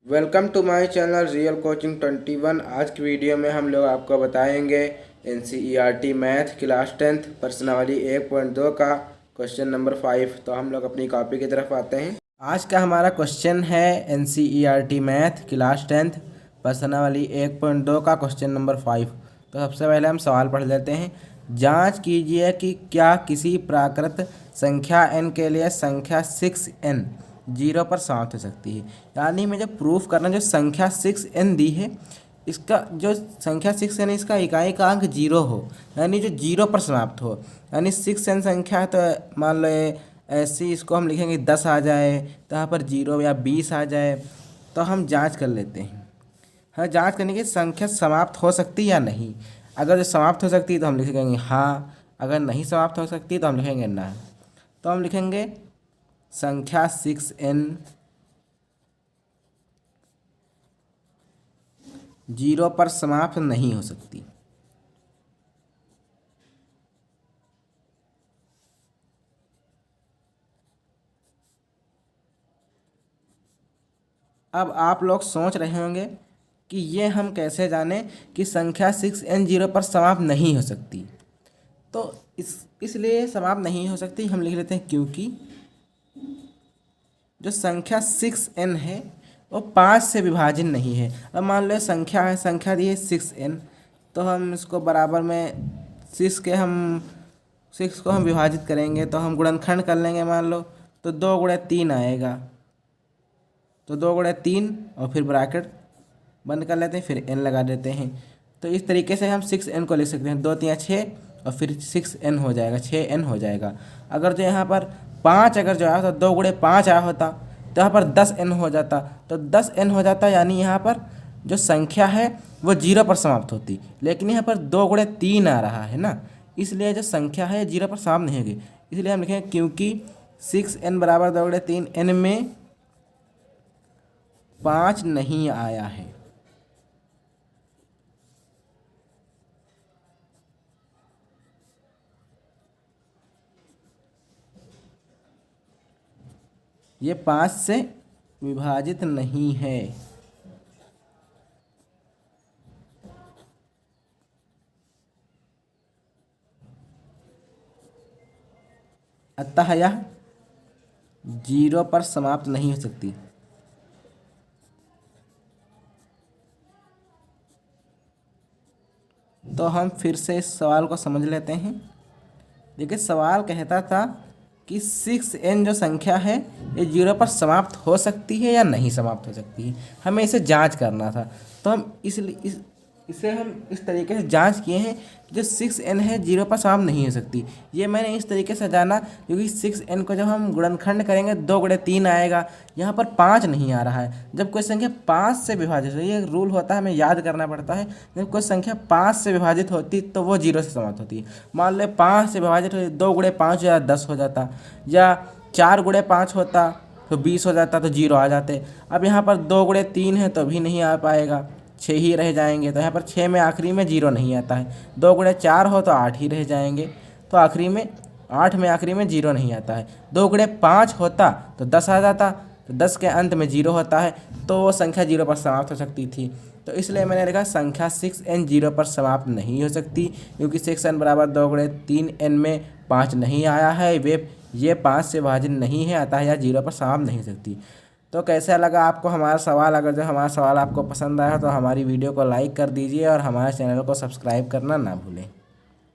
Welcome to my channel real coaching 21। आज की video में हम लोग आपको बताएंगे NCERT मैथ क्लास 10th प्रश्नावली 1.2 का क्वेश्चन नंबर 5। तो हम लोग अपनी कॉपी की तरफ आते हैं। आज का हमारा क्वेश्चन है NCERT मैथ क्लास 10th प्रश्नावली 1.2 का क्वेश्चन नंबर 5। तो सबसे पहले हम सवाल पढ़ लेते हैं। जांच कीजिए कि क्या किसी प्राकृत संख्या n के लिए संख्या 6n 0 पर समाप्त हो सकती है। यानी मुझे प्रूफ करना, जो संख्या 6n दी है, इसका जो संख्या 6n इसका इकाई का अंक 0 हो, यानी जो 0 पर समाप्त हो। यानी 6n संख्या है तो मान लो ऐसी इसको हम लिखेंगे 10 आ जाए, तो यहाँ पर 0 या 20 आ जाए। तो हम जांच कर लेते हैं। हाँ, जांच करने की संख्या समाप्त हो सकती या नहीं। अगर जो समाप्त हो सकती है तो हम लिखेंगे हाँ, अगर नहीं समाप्त हो सकती तो हम लिखेंगे ना। तो हम लिखेंगे संख्या 6n 0 पर समाप्त नहीं हो सकती। अब आप लोग सोच रहे होंगे कि ये हम कैसे जानें कि संख्या 6n 0 पर समाप्त नहीं हो सकती। तो इसलिए समाप्त नहीं हो सकती हम लिख लेते हैं क्योंकि जो संख्या 6n है वो 5 से विभाजित नहीं है। अब मान लो संख्या है, संख्या दी है 6n, तो हम इसको बराबर में 6 को हम विभाजित करेंगे तो हम गुणनखंड कर लेंगे। मान लो तो 2 गुणे 3 आएगा, तो 2 गुणे 3 और फिर ब्रैकेट बंद कर लेते हैं, फिर n लगा देते हैं। तो इस तरीके से हम 6n को लिख सकते हैं। 2 3 6 और फिर 6n हो जाएगा, 6n हो जाएगा। अगर जो यहाँ पर 5 अगर जो आया तो 2 गुणे 5 आया होता तो यहाँ पर 10n हो जाता, तो 10n हो जाता, यानी यहाँ पर जो संख्या है वो 0 पर समाप्त होती। लेकिन यहाँ पर 2 गुणे 3 आ रहा है ना, इसलिए जो संख्या है 0 पर समाप्त नहीं होगी। इसलिए हम लिखेंगे क्योंकि 6n बराबर 2 गुणे 3, n में 5 नहीं आया है। ये 5 से विभाजित नहीं है। अतः यह 0 पर समाप्त नहीं हो सकती। तो हम फिर से इस सवाल को समझ लेते हैं। देखिए, सवाल कहता था कि 6n जो संख्या है ये 0 पर समाप्त हो सकती है या नहीं समाप्त हो सकती है, हमें इसे जांच करना था। तो हम इसे हम इस तरीके से जांच किए हैं कि जो 6n है 0 पर समाप्त नहीं हो सकती। ये मैंने इस तरीके से जाना क्योंकि 6n को जब हम गुणनखंड करेंगे 2 गुणे 3 आएगा, यहाँ पर 5 नहीं आ रहा है। जब कोई संख्या 5 से विभाजित हो, ये रूल होता है, हमें याद करना पड़ता है, जब कोई संख्या 5 से विभाजित होती तो वो 0 से समाप्त होती है। मान लो 5 से विभाजित हो, 2 गुणे 5 या 10 हो जाता, या 4 गुणे 5 होता तो 20 हो जाता, तो 0 आ जाते। अब यहाँ पर 2 गुणे 3 है तो भी नहीं आ पाएगा, 6 ही रह जाएंगे। तो यहाँ पर 6 में आखिरी में 0 नहीं आता है। 2 गुणे 4 हो तो 8 ही रह जाएंगे, तो आखिरी में 8 में आखिरी में 0 नहीं आता है। 2 गुणे 5 होता तो 10 आ जाता, तो 10 के अंत में 0 होता है, तो वो संख्या 0 पर समाप्त हो सकती थी। तो इसलिए मैंने लिखा संख्या 6n 0 पर समाप्त नहीं हो सकती, क्योंकि 6n बराबर 2 गुणे 3n में 5 नहीं आया है, ये 5 से विभाजित नहीं है, अतः यह 0 पर समाप्त नहीं हो सकती। तो कैसा लगा आपको हमारा सवाल? अगर जो हमारा सवाल आपको पसंद आया तो हमारी वीडियो को लाइक कर दीजिए और हमारे चैनल को सब्सक्राइब करना ना भूलें।